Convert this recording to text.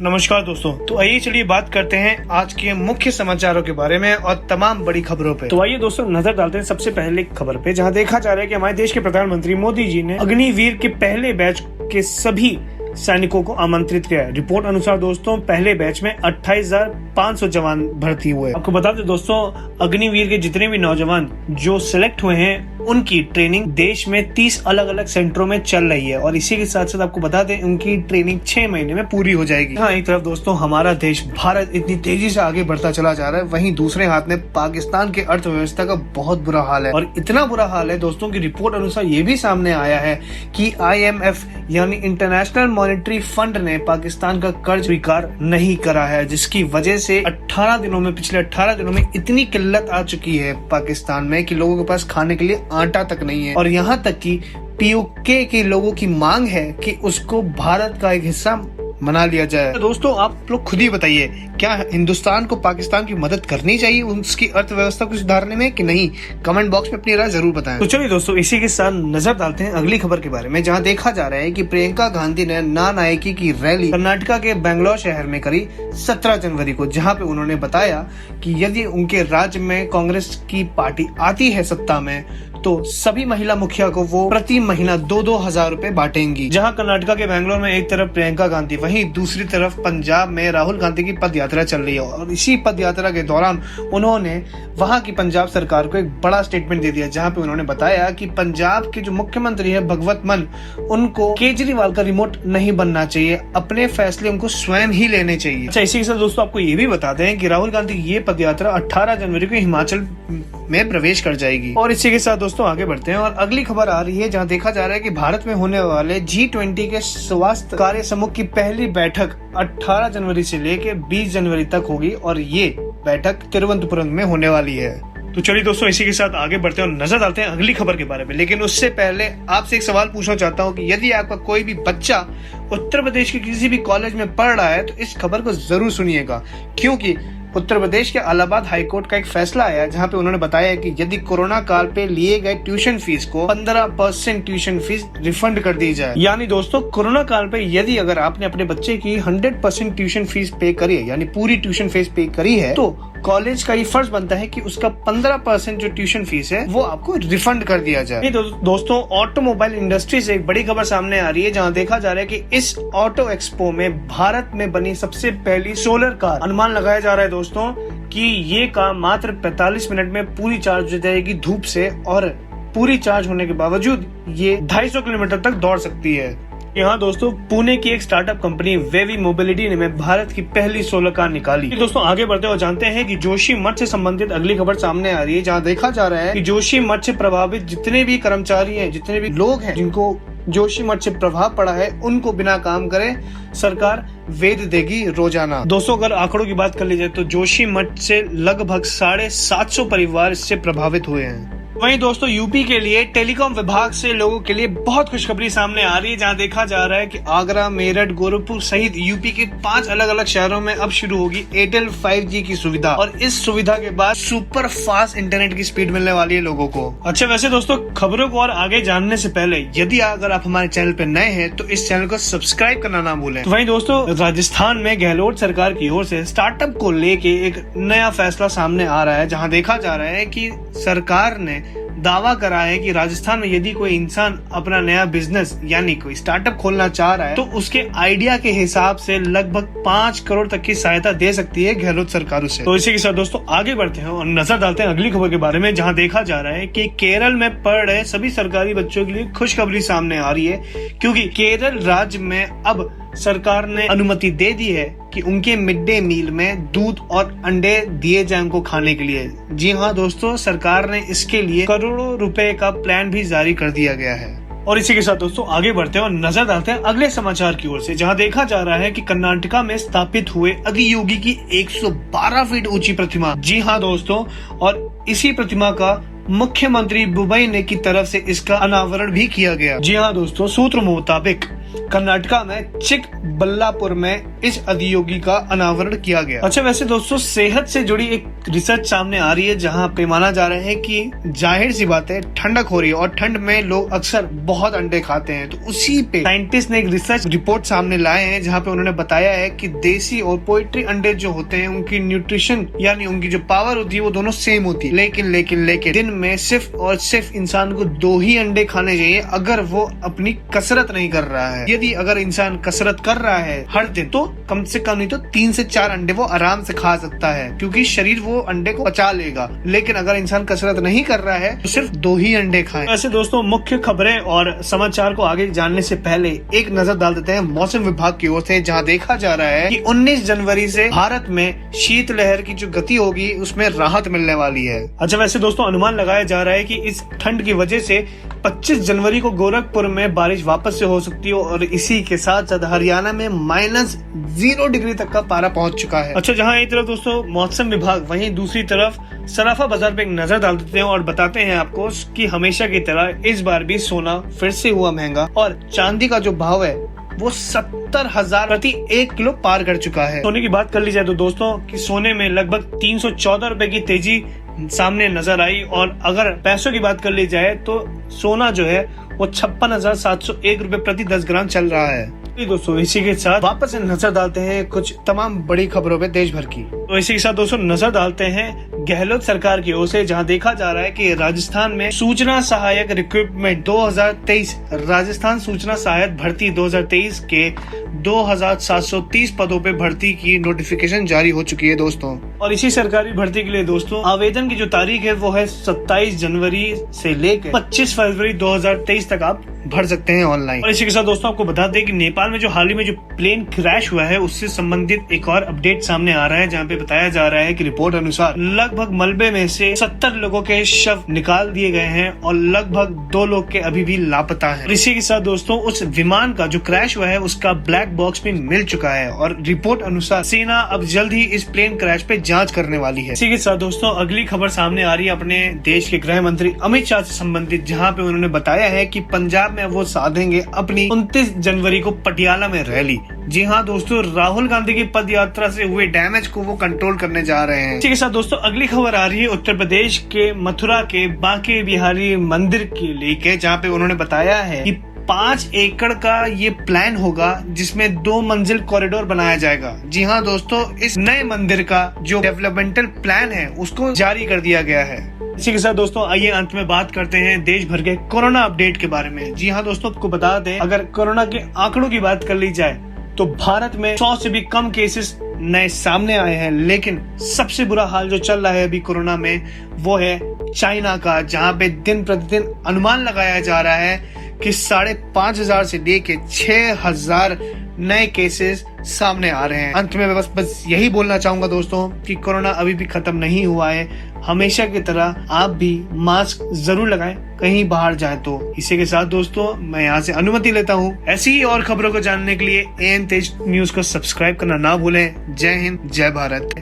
नमस्कार दोस्तों, तो आइए चलिए बात करते हैं आज के मुख्य समाचारों के बारे में और तमाम बड़ी खबरों पे। तो आइए दोस्तों नजर डालते हैं सबसे पहले खबर पे, जहां देखा जा रहा है कि हमारे देश के प्रधानमंत्री मोदी जी ने अग्निवीर के पहले बैच के सभी सैनिकों को आमंत्रित किया है। रिपोर्ट अनुसार दोस्तों पहले बैच में 28,500 जवान भर्ती हुए। आपको बता दें दोस्तों, अग्निवीर के जितने भी नौजवान जो सिलेक्ट हुए हैं उनकी ट्रेनिंग देश में 30 अलग अलग सेंटरों में चल रही है और इसी के साथ साथ आपको बता दें उनकी ट्रेनिंग 6 महीने में पूरी हो जाएगी। हाँ, एक तरफ दोस्तों हमारा देश भारत इतनी तेजी से आगे बढ़ता चला जा रहा है, वहीं दूसरे हाथ में पाकिस्तान के अर्थव्यवस्था का बहुत बुरा हाल है। और इतना बुरा हाल है दोस्तों की रिपोर्ट अनुसार ये भी सामने आया है कि IMF यानी इंटरनेशनल मॉनेटरी फंड ने पाकिस्तान का कर्ज स्वीकार नहीं करा है, जिसकी वजह से पिछले 18 दिनों में इतनी किल्लत आ चुकी है पाकिस्तान में कि लोगों के पास खाने के लिए आटा तक नहीं है। और यहाँ तक कि POK के लोगों की मांग है कि उसको भारत का एक हिस्सा बना लिया जाए। तो दोस्तों आप लोग खुद ही बताइए, क्या हिंदुस्तान को पाकिस्तान की मदद करनी चाहिए उसकी अर्थव्यवस्था को सुधारने में कि नहीं? कमेंट बॉक्स में अपनी राय जरूर बताएं। तो चलिए दोस्तों इसी के साथ नजर डालते हैं अगली खबर के बारे में, जहां देखा जा रहा है कि प्रियंका गांधी ने ना नायकी की रैली कर्नाटका के बेंगलोर शहर में करी 17 जनवरी को, जहाँ पे उन्होंने बताया कि यदि उनके राज्य में कांग्रेस की पार्टी आती है सत्ता में तो सभी महिला मुखिया को वो प्रति महीना 2-2 हजार रूपए बांटेंगी। जहां कर्नाटका के बेंगलोर में एक तरफ प्रियंका गांधी, वहीं दूसरी तरफ पंजाब में राहुल गांधी की पद यात्रा चल रही है। और इसी पद यात्रा के दौरान उन्होंने वहां की पंजाब सरकार को एक बड़ा स्टेटमेंट दे दिया, जहां पे उन्होंने बताया कि पंजाब के जो मुख्यमंत्री है भगवत मान, उनको केजरीवाल का रिमोट नहीं बनना चाहिए, अपने फैसले उनको स्वयं ही लेने चाहिए। अच्छा, इसी के साथ दोस्तों आपको ये भी बता दें कि राहुल गांधी की ये पद यात्रा 18 जनवरी को हिमाचल में प्रवेश कर जाएगी। और इसी के साथ दोस्तों आगे बढ़ते हैं और अगली खबर आ रही है, जहां देखा जा रहा है कि भारत में होने वाले G20 के स्वास्थ्य कार्य समूह की पहली बैठक 18 जनवरी से लेकर 20 जनवरी तक होगी और ये बैठक तिरुवनंतपुरम में होने वाली है। तो चलिए दोस्तों इसी के साथ आगे बढ़ते हैं और नजर डालते हैं अगली खबर के बारे में। लेकिन उससे पहले आपसे एक सवाल पूछना चाहता हूँ कि यदि आपका कोई भी बच्चा उत्तर प्रदेश के किसी भी कॉलेज में पढ़ रहा है तो इस खबर को जरूर सुनिएगा, क्योंकि उत्तर प्रदेश के इलाहाबाद हाईकोर्ट का एक फैसला आया जहां पे उन्होंने बताया कि यदि कोरोना काल पे लिए गए ट्यूशन फीस को 15% ट्यूशन फीस रिफंड कर दी जाए। यानी दोस्तों कोरोना काल पे यदि अगर आपने अपने बच्चे की 100% ट्यूशन फीस पे करी है, यानी पूरी ट्यूशन फीस पे करी है, तो कॉलेज का ये फर्ज बनता है कि उसका 15% जो ट्यूशन फीस है वो आपको रिफंड कर दिया जाए। दोस्तों ऑटोमोबाइल इंडस्ट्री से एक बड़ी खबर सामने आ रही है, जहां देखा जा रहा है कि इस ऑटो एक्सपो में भारत में बनी सबसे पहली सोलर कार, अनुमान लगाया जा रहा है दोस्तों कि ये कार मात्र 45 मिनट में पूरी चार्ज हो जाएगी धूप से, और पूरी चार्ज होने के बावजूद ये 250 किलोमीटर तक दौड़ सकती है। यहाँ दोस्तों पुणे की एक स्टार्टअप कंपनी वेवी मोबिलिटी ने भारत की पहली सोलर कार निकाली। दोस्तों आगे बढ़ते और जानते हैं कि जोशी मठ से संबंधित अगली खबर सामने आ रही है, जहाँ देखा जा रहा है कि जोशी मठ से प्रभावित जितने भी कर्मचारी हैं, जितने भी लोग हैं जिनको जोशी मठ से प्रभाव पड़ा है, उनको बिना काम करे सरकार वेतन देगी रोजाना। दोस्तों अगर आंकड़ों की बात कर ली जाए तो जोशी मठ से लगभग 750 परिवार इससे प्रभावित हुए हैं। वहीं दोस्तों यूपी के लिए टेलीकॉम विभाग से लोगों के लिए बहुत खुशखबरी सामने आ रही है, जहां देखा जा रहा है कि आगरा, मेरठ, गोरखपुर सहित यूपी के 5 अलग अलग शहरों में अब शुरू होगी एयरटेल 5G की सुविधा, और इस सुविधा के बाद सुपर फास्ट इंटरनेट की स्पीड मिलने वाली है लोगों को। अच्छा, वैसे दोस्तों खबरों को और आगे जानने से पहले यदि अगर आप हमारे चैनल पे नए हैं तो इस चैनल को सब्सक्राइब करना ना भूलें। तो वहीं दोस्तों राजस्थान में गहलोत सरकार की ओर से स्टार्टअप को लेके एक नया फैसला सामने आ रहा है, जहाँ देखा जा रहा है कि सरकार ने दावा करा है कि राजस्थान में यदि कोई इंसान अपना नया बिजनेस यानी कोई स्टार्टअप खोलना चाह रहा है तो उसके आइडिया के हिसाब से लगभग 5 करोड़ तक की सहायता दे सकती है गहलोत सरकार उसे। तो इसी के साथ दोस्तों आगे बढ़ते हैं और नजर डालते हैं अगली खबर के बारे में, जहां देखा जा रहा है कि केरल में पढ़ रहे सभी सरकारी बच्चों के लिए खुशखबरी सामने आ रही है, क्योंकि केरल राज्य में अब सरकार ने अनुमति दे दी है कि उनके मिड डे मील में दूध और अंडे दिए जाए उनको खाने के लिए। जी हाँ दोस्तों, सरकार ने इसके लिए करोड़ों रुपए का प्लान भी जारी कर दिया गया है। और इसी के साथ दोस्तों आगे बढ़ते हैं और नजर डालते हैं अगले समाचार की ओर से, जहां देखा जा रहा है कि कर्नाटका में स्थापित हुए आदियोगी की 112 फीट ऊंची प्रतिमा। जी हाँ दोस्तों, और इसी प्रतिमा का मुख्यमंत्री बुबई ने की तरफ से इसका अनावरण भी किया गया। जी हाँ दोस्तों, सूत्र मुताबिक कर्नाटका में चिकबल्लापुर में इस अधियोगी का अनावरण किया गया। अच्छा, वैसे दोस्तों सेहत से जुड़ी एक रिसर्च सामने आ रही है जहां पे माना जा रहा है कि जाहिर सी बात है ठंडक हो रही है और ठंड में लोग अक्सर बहुत अंडे खाते हैं, तो उसी पे साइंटिस्ट ने एक रिसर्च रिपोर्ट सामने लाए हैं जहां पे उन्होंने बताया है कि देसी और पोल्ट्री अंडे जो होते हैं उनकी न्यूट्रिशन यानी उनकी जो पावर होती है वो दोनों सेम होती है, लेकिन दिन में सिर्फ और सिर्फ इंसान को 2 ही अंडे खाने चाहिए अगर वो अपनी कसरत नहीं कर रहा है। यदि अगर इंसान कसरत कर रहा है हर दिन तो कम से कम नहीं तो 3 से 4 अंडे वो आराम से खा सकता है, क्योंकि शरीर वो अंडे को पचा लेगा। लेकिन अगर इंसान कसरत नहीं कर रहा है तो सिर्फ 2 ही अंडे खाएं। ऐसे दोस्तों मुख्य खबरें और समाचार को आगे जानने से पहले एक नजर डाल देते हैं मौसम विभाग की ओर से, जहां देखा जा रहा है कि 19 जनवरी से भारत में शीतलहर की जो गति होगी उसमें राहत मिलने वाली है। अच्छा, वैसे दोस्तों अनुमान लगाया जा रहा है कि इस ठंड की वजह से 25 जनवरी को गोरखपुर में बारिश वापस से हो सकती है और इसी के साथ साथ हरियाणा में -0 डिग्री तक का पारा पहुंच चुका है। अच्छा, जहां एक तरफ दोस्तों मौसम विभाग वहीं दूसरी तरफ सराफा बाजार पे एक नजर डाल देते हैं और बताते हैं आपको कि हमेशा की तरह इस बार भी सोना फिर से हुआ महंगा और चांदी का जो भाव है वो 70,000 प्रति 1 किलो पार कर चुका है। सोने की बात कर ली जाए तो दोस्तों कि सोने में लगभग 314 रुपए की तेजी सामने नजर आई और अगर पैसों की बात कर ली जाए तो सोना जो है वो 56,701 रुपए प्रति 10 ग्राम चल रहा है। दोस्तों इसी के साथ वापस से नजर डालते हैं कुछ तमाम बड़ी खबरों पे देश भर की। तो इसी के साथ दोस्तों नजर डालते हैं गहलोत सरकार की ओर से, जहां देखा जा रहा है कि राजस्थान में सूचना सहायक रिक्रूटमेंट 2023 राजस्थान सूचना सहायक भर्ती 2023 के 2,730 पदों पे भर्ती की नोटिफिकेशन जारी हो चुकी है दोस्तों। और इसी सरकारी भर्ती के लिए दोस्तों आवेदन की जो तारीख है वो है 27 जनवरी से लेकर 25 फरवरी 2023 तक आप भर सकते हैं ऑनलाइन। और इसी के साथ दोस्तों आपको बता दें कि नेपाल में जो हाल ही में जो प्लेन क्रैश हुआ है उससे संबंधित एक और अपडेट सामने आ रहा है, जहां पे बताया जा रहा है कि रिपोर्ट अनुसार लगभग मलबे में से 70 लोगों के शव निकाल दिए गए हैं और लगभग 2 लोग के अभी भी लापता हैं। इसी के साथ दोस्तों उस विमान का जो क्रैश हुआ है उसका ब्लैक बॉक्स में मिल चुका है और रिपोर्ट अनुसार सेना अब जल्द ही इस प्लेन क्रैश पे जांच करने वाली है। इसी के साथ दोस्तों अगली खबर सामने आ रही है अपने देश के गृह मंत्री अमित शाह से संबंधित, जहाँ पे उन्होंने बताया है कि पंजाब में वो साधेंगे अपनी 29 जनवरी को पटियाला में रैली। जी हाँ दोस्तों, राहुल गांधी की पद यात्रा से हुए डैमेज को वो कंट्रोल करने जा रहे हैं। इसी के साथ दोस्तों अगली खबर आ रही है उत्तर प्रदेश के मथुरा के बांके बिहारी मंदिर के लेके, जहाँ पे उन्होंने बताया है कि 5 एकड़ का ये प्लान होगा जिसमें 2 मंजिल कॉरिडोर बनाया जाएगा। जी हाँ दोस्तों, इस नए मंदिर का जो डेवलपमेंटल प्लान है उसको जारी कर दिया गया है। इसी के साथ दोस्तों आइए अंत में बात करते हैं देश भर के कोरोना अपडेट के बारे में। जी हाँ दोस्तों, आपको बता दें अगर कोरोना के आंकड़ों की बात कर ली जाए तो भारत में 100 से भी कम केसेस नए सामने आए हैं, लेकिन सबसे बुरा हाल जो चल रहा है अभी कोरोना में वो है चाइना का, जहां पे दिन प्रतिदिन अनुमान लगाया जा रहा है कि 5,500 से लेके 6,000 नए केसेस सामने आ रहे हैं। अंत में मैं बस यही बोलना चाहूंगा दोस्तों कि कोरोना अभी भी खत्म नहीं हुआ है। हमेशा की तरह आप भी मास्क जरूर लगाएं कहीं बाहर जाएं तो। इसी के साथ दोस्तों मैं यहाँ से अनुमति लेता हूँ। ऐसी ही और खबरों को जानने के लिए एएन तेज न्यूज को सब्सक्राइब करना ना भूलें। जय हिंद, जय भारत।